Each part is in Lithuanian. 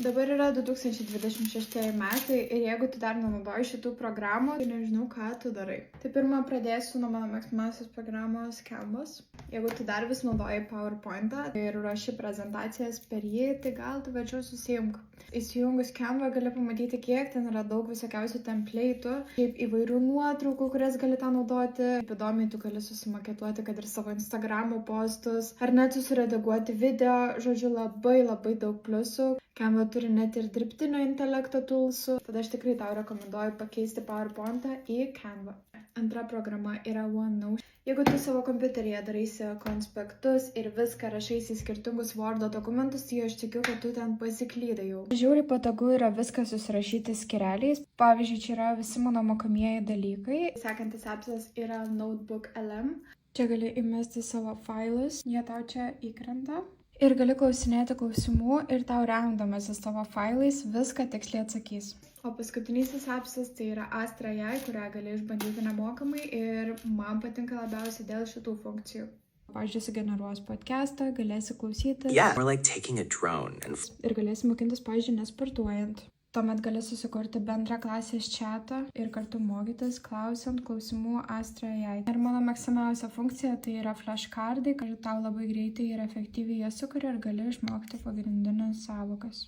Dabar yra 2026 metai ir jeigu tu dar nenaudoji šitų programų, tai nežinau, ką tu darai. Tai pirmą pradėsiu nuo mano mėgstamiausios programos Canvas. Jeigu tu dar vis naudoji PowerPoint'ą ir ruoši prezentacijas per jį, tai gal tu verčiau susijung. Įsijungus Canva gali pamatyti, kiek ten yra daug visokiausių template'ų, kaip įvairių nuotraukų, kurias gali tą naudoti. Kaip įdomiai tu gali susimaketuoti, kad ir savo Instagramo postus, ar net susiredaguoti video, žodžiu, labai daug pliusų. Canva turi net ir dirbtinio intelekto toolsų, tada aš tikrai tau rekomenduoju pakeisti PowerPoint'ą į Canva. Antra programa yra OneNote. Jeigu tu savo kompiuteryje daraisi konspektus ir viską rašaisi į skirtingus Word dokumentus, tai aš tikiu, kad tu ten pasiklydai jau. Žiauriai patogu yra viską susirašyti skyreliais. Pavyzdžiui, čia yra visi mano mokomieji dalykai. Sekantis appsas yra Notebook LM. Čia gali įmesti savo failus, jie tau čia įkrenta. Ir gali klausinėti klausimų ir tau remdamasis tavo failais viską tiksliai atsakys. O paskutinysis appsas tai yra Astra AI, kurią gali išbandyti nemokamai ir man patinka labiausiai dėl šitų funkcijų. Pavyzdžiui, sugeneruos podcastą, galėsi klausytis. Yeah, or like taking a drone and Ir galėsi mokintis, pavyzdžiui, nesportuojant. Tuomet gali susikurti bendrą klasės chatą ir kartu mokytis, klausiant klausimų Astra AI. Ir mano mėgstamiausia funkcija tai yra flashcardai, kad tau labai greitai ir efektyviai jie sukuria ir gali išmokti pagrindinės sąvokas.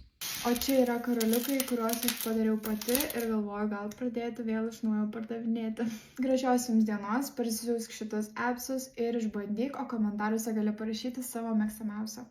O čia yra karoliukai, kuriuos aš padariau pati ir galvoju gal pradėti vėl iš naujo pardavinėti. Gražios jums dienos, parsisiųsk šitus appsus ir išbandyk, o komentaruose gali parašyti savo mėgstamiausią.